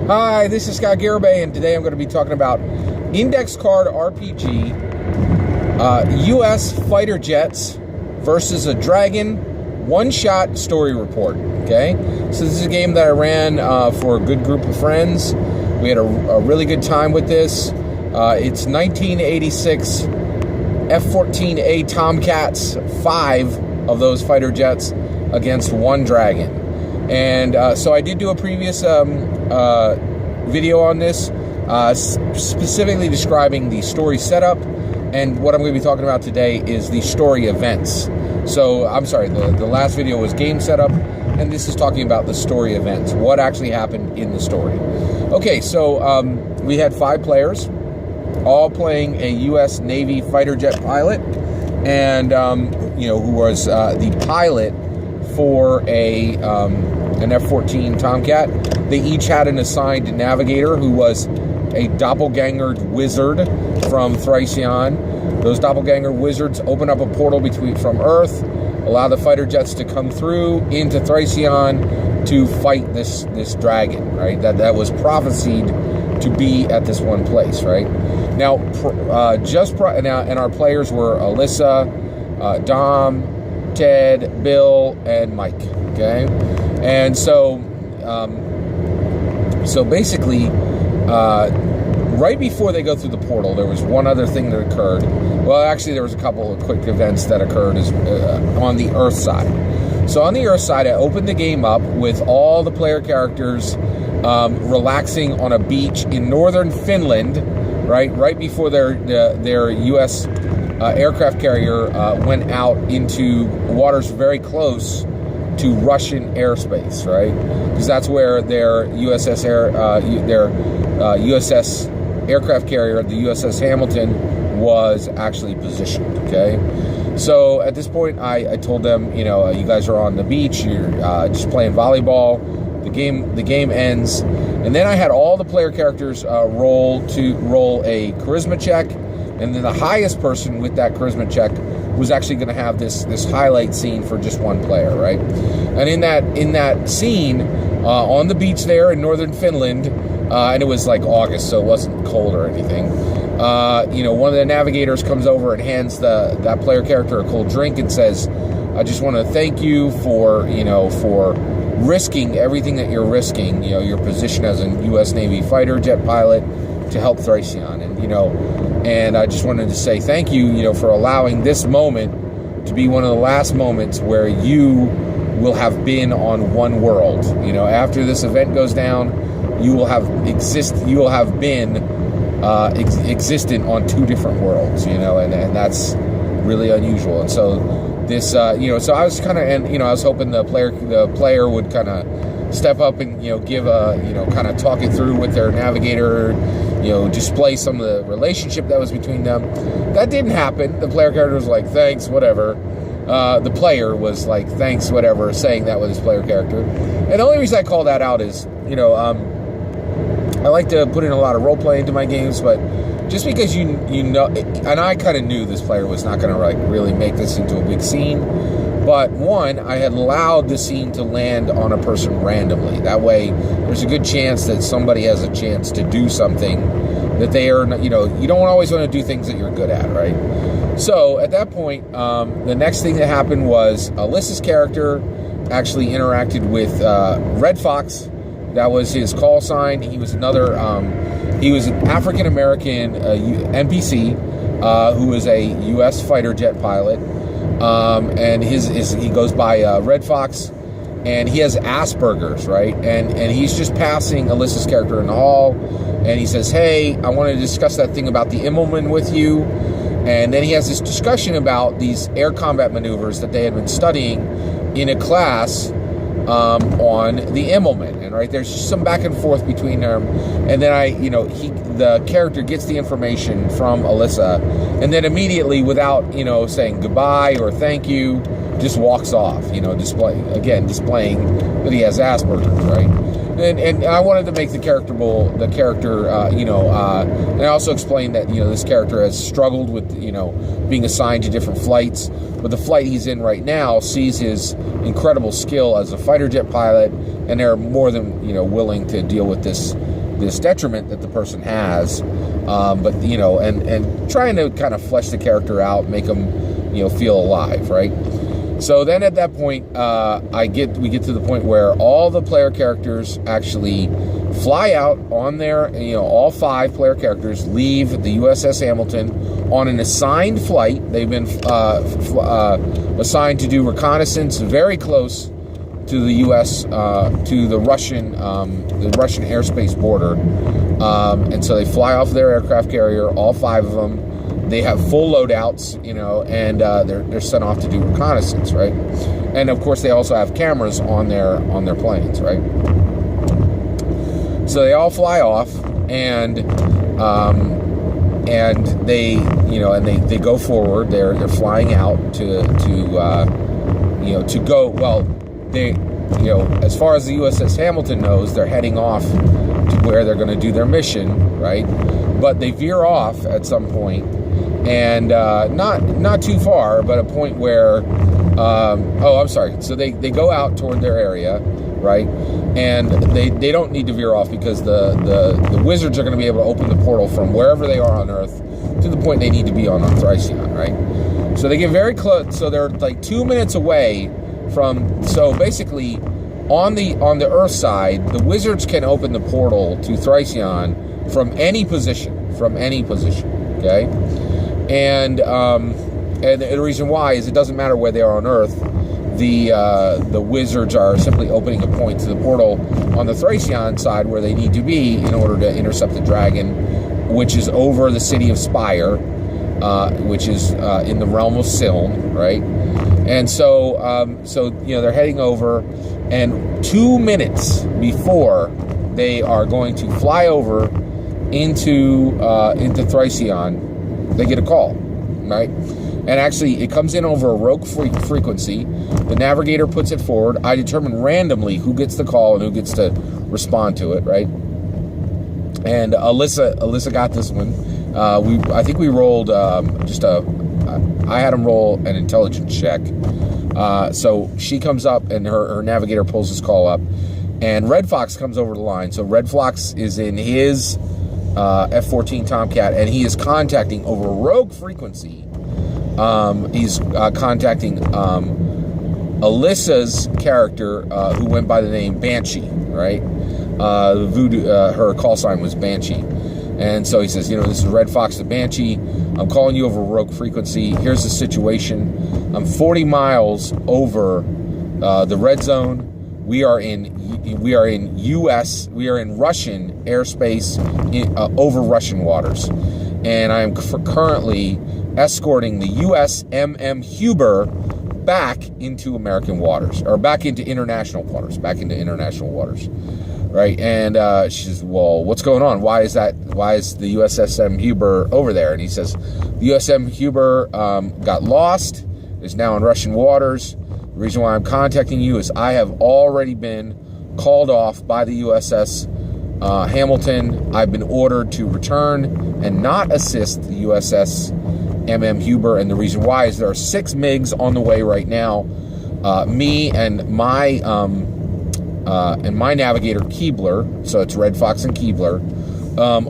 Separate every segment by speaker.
Speaker 1: Hi, this is Scott Garibay, and today I'm going to be talking about Index Card RPG, U.S. fighter jets versus a Dragon one-shot story report. Okay, so this is a game that I ran for a good group of friends. We had a really good time with this. It's 1986 F14A Tomcats, 5 of those fighter jets against one Dragon. And so I did do a previous video on this, specifically describing the story setup, and what I'm going to be talking about today is the story events. So, I'm sorry, the last video was game setup, and this is talking about the story events, what actually happened in the story. Okay, so we had 5 players, all playing a U.S. Navy fighter jet pilot, and who was the pilot for an F-14 Tomcat. They each had an assigned navigator who was a doppelganger wizard from Thracion. Those doppelganger wizards open up a portal from Earth, allow the fighter jets to come through into Thracion to fight this dragon, right? That was prophesied to be at this one place, right? Now, and our players were Alyssa, Dom, Ted, Bill, and Mike. Okay, and so basically, right before they go through the portal, there was one other thing that occurred. Well, actually, there was a couple of quick events that occurred on the Earth side. So on the Earth side, I opened the game up with all the player characters relaxing on a beach in northern Finland, right before their U.S. Aircraft carrier went out into waters very close to Russian airspace, right? Because that's where their USS aircraft carrier, the USS Hamilton, was actually positioned. Okay, so at this point, I told them, you guys are on the beach, you're just playing volleyball. The game ends, and then I had all the player characters roll a charisma check, and then the highest person with that charisma check was actually going to have this highlight scene for just one player, right? And in that scene on the beach there in northern Finland, and it was like August, so it wasn't cold or anything. One of the navigators comes over and hands that player character a cold drink and says, "I just want to thank you for risking everything that you're risking. Your position as a U.S. Navy fighter jet pilot to help Thracion, and I just wanted to say thank you, for allowing this moment to be one of the last moments where you will have been on one world. After this event goes down, you will have been existent on 2 different worlds, and that's really unusual. And so this, so I was kind of, and I was hoping the player would kind of step up and give kind of talk it through with their navigator, display some of the relationship that was between them. That didn't happen. The player character was like, thanks, whatever. The player was like, thanks, whatever, saying that with his player character. And the only reason I call that out is, I like to put in a lot of role play into my games, but just because and I kind of knew this player was not going to really make this into a big scene. But one, I had allowed the scene to land on a person randomly. That way, there's a good chance that somebody has a chance to do something that they are, you don't always want to do things that you're good at, right? So at that point, the next thing that happened was Alyssa's character actually interacted with Red Fox. That was his call sign. He was he was an African-American NPC who was a U.S. fighter jet pilot. And he goes by Red Fox, and he has Asperger's, right? And he's just passing Alyssa's character in the hall, and he says, "Hey, I want to discuss that thing about the Immelman with you." And then he has this discussion about these air combat maneuvers that they had been studying in a class on the Immelman, and there's just some back and forth between them, and then the character gets the information from Alyssa, and then immediately, without saying goodbye or thank you, just walks off, displaying that he has Asperger's, right? And I wanted to make the character, and I also explained that, this character has struggled with, being assigned to different flights, but the flight he's in right now sees his incredible skill as a fighter jet pilot, and they're more than, willing to deal with this this detriment that the person has, but and trying to kind of flesh the character out, make them feel alive, right? So then at that point, we get to the point where all the player characters actually fly out on their, all 5 player characters leave the USS Hamilton on an assigned flight. They've been assigned to do reconnaissance very close to the U.S. To the Russian airspace border, and so they fly off their aircraft carrier, all 5 of them. They have full loadouts, and they're sent off to do reconnaissance, right? And of course, they also have cameras on their planes, right? So they all fly off, and they they go forward. They're flying out to go. Well, they as far as the USS Hamilton knows, they're heading off to where they're going to do their mission, right? But they veer off at some point. And not too far, but a point where, so they go out toward their area, right? And they don't need to veer off because the wizards are going to be able to open the portal from wherever they are on Earth to the point they need to be on Thracion, right? So they get very close. So they're like 2 minutes away from. So basically, on the Earth side, the wizards can open the portal to Thracion from any position. Okay. And the reason why is it doesn't matter where they are on Earth. The wizards are simply opening a point to the portal on the Thracion side where they need to be in order to intercept the dragon, which is over the city of Spire, which is in the realm of Siln, right? And so they're heading over, and 2 minutes before they are going to fly over into Thracion, they get a call, right? And actually, it comes in over a rogue frequency. The navigator puts it forward. I determine randomly who gets the call and who gets to respond to it, right? And Alyssa got this one. I think we rolled I had him roll an intelligence check. So she comes up, and her navigator pulls this call up, and Red Fox comes over the line. So Red Fox is in his F14 Tomcat, and he is contacting over rogue frequency. He's contacting Alyssa's character, who went by the name Banshee, right? Her call sign was Banshee. And so he says, this is Red Fox the Banshee. I'm calling you over rugged frequency. Here's the situation. I'm 40 miles over the red zone. We are in Russian airspace over Russian waters. And I'm currently escorting the U.S. Huber back into American waters, or back into international waters, right? And she says, well, what's going on? Why is the USS Huber over there? And he says, the USS Huber got lost, is now in Russian waters. The reason why I'm contacting you is I have already been called off by the USS Hamilton. I've been ordered to return and not assist the USS Huber, and the reason why is there are 6 MiGs on the way right now. Me and my navigator Keebler, so it's Red Fox and Keebler,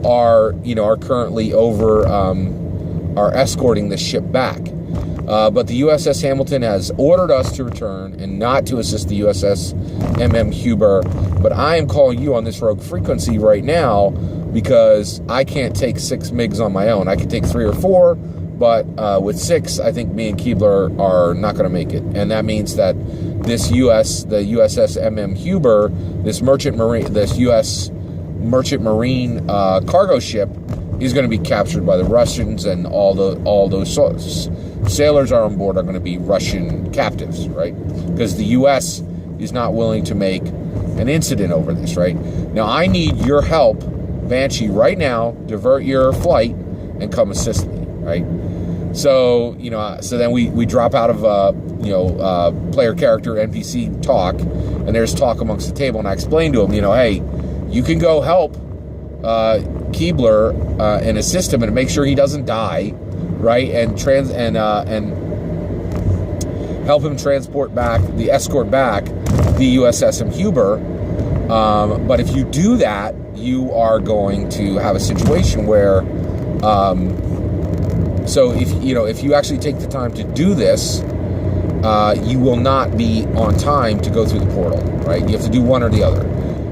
Speaker 1: are currently over, are escorting the ship back. But the USS Hamilton has ordered us to return and not to assist the USS Huber. But I am calling you on this rogue frequency right now because I can't take 6 MiGs on my own. I can take 3 or 4, but with 6, I think me and Keebler are not going to make it. And that means that the USS Huber, this U.S. merchant marine cargo ship, is going to be captured by the Russians, and all those sailors are on board are going to be Russian captives, right? Because the U.S. is not willing to make an incident over this, right? Now, I need your help, Banshee, right now. Divert your flight and come assist me, right? So, so then we drop out of, player character NPC talk, and there's talk amongst the table, and I explain to him, hey, you can go help Keebler and assist him and make sure he doesn't die, right? And help him escort back the USS Huber. But if you do that, you are going to have a situation where, so if you actually take the time to do this, you will not be on time to go through the portal, right? You have to do one or the other.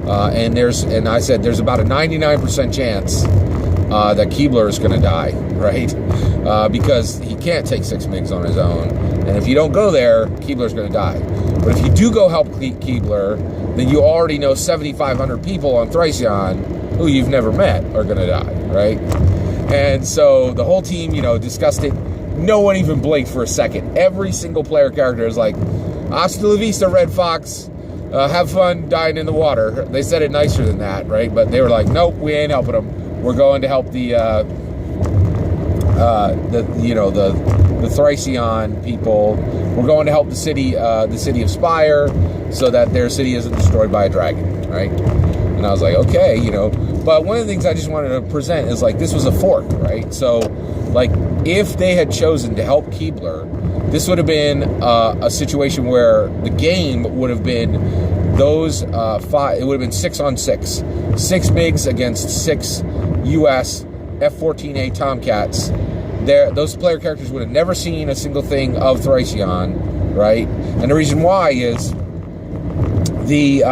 Speaker 1: And I said there's about a 99% chance that Keebler is going to die, right? Because he can't take 6 MiGs on his own. And if you don't go there, Keebler's going to die. But if you do go help Keebler, then you already know 7,500 people on Thracion who you've never met are going to die, right? And so the whole team, discussed it. No one even blinked for a second. Every single player character is like, hasta la vista, Red Fox. Have fun dying in the water. They said it nicer than that, right? But they were like, nope, we ain't helping them. We're going to help the Thracion people. We're going to help the city of Spire, so that their city isn't destroyed by a dragon, right? And I was like, okay, But one of the things I just wanted to present is like, this was a fork, right? So, like, if they had chosen to help Keebler, this would have been a situation where the game would have been those 5. It would have been 6-on-6, 6 MiGs against 6 U.S. F14A Tomcats. Those player characters would have never seen a single thing of Thracion, right? And the reason why is the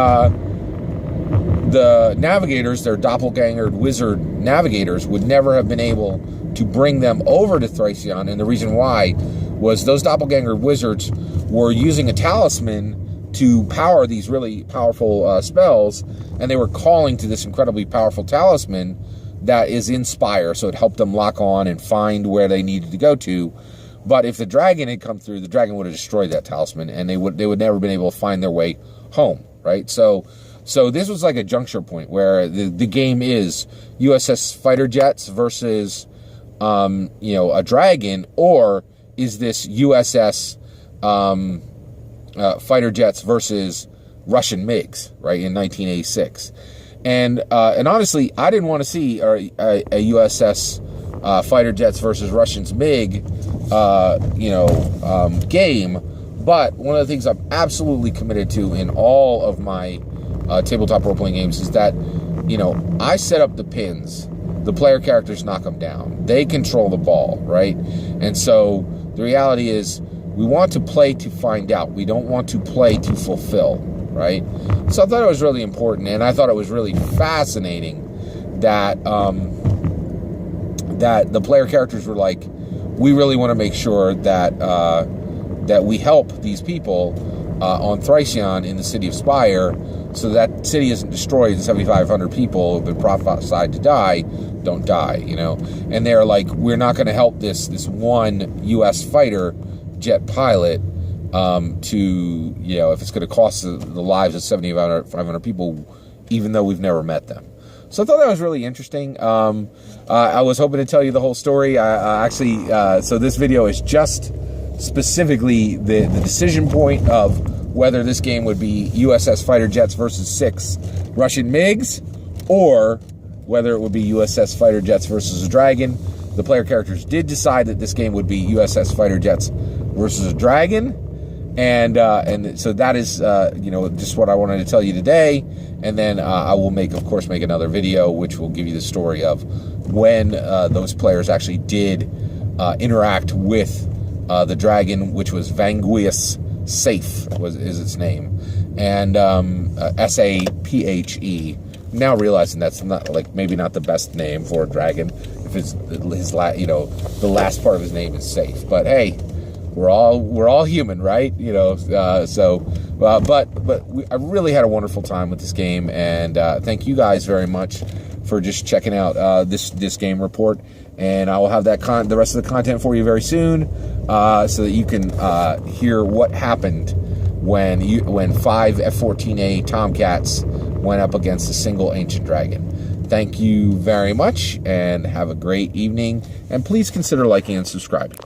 Speaker 1: navigators, their doppelganger wizard navigators, would never have been able to bring them over to Thracion. And the reason why was those doppelganger wizards were using a talisman to power these really powerful spells, and they were calling to this incredibly powerful talisman that is in Spire, so it helped them lock on and find where they needed to go to. But if the dragon had come through, the dragon would have destroyed that talisman, and they would never have been able to find their way home, right? So this was like a juncture point where the game is USS fighter jets versus a dragon, or is this USS fighter jets versus Russian MiGs, right, in 1986. And honestly, I didn't want to see a USS fighter jets versus Russians MiG game. But one of the things I'm absolutely committed to in all of my tabletop role-playing games is that, I set up the pins. The player characters knock them down. They control the ball, right? And so the reality is we want to play to find out. We don't want to play to fulfill, right? So I thought it was really important, and I thought it was really fascinating that that the player characters were like, we really want to make sure that that we help these people on Thracion in the city of Spire, so that city isn't destroyed and 7,500 people who have been prophesied to die don't die, And they're like, we're not going to help this one U.S. fighter jet pilot to, if it's going to cost the lives of 7,500 people, even though we've never met them. So I thought that was really interesting. I was hoping to tell you the whole story. So this video is just specifically the decision point of whether this game would be USS fighter jets versus 6 Russian MiGs, or whether it would be USS fighter jets versus a dragon. The player characters did decide that this game would be USS fighter jets versus a dragon, and so that is just what I wanted to tell you today. And then I will of course make another video which will give you the story of when those players actually did interact with the dragon, which was Vanguius Safe is its name, and Saphe. Now realizing that's not maybe not the best name for a dragon if it's the last part of his name is Safe. But hey, we're all human, right? I really had a wonderful time with this game, and thank you guys very much for just checking out this game report. And I will have the rest of the content for you very soon, so that you can hear what happened when 5 F14A Tomcats went up against a single ancient dragon. Thank you very much, and have a great evening. And please consider liking and subscribing.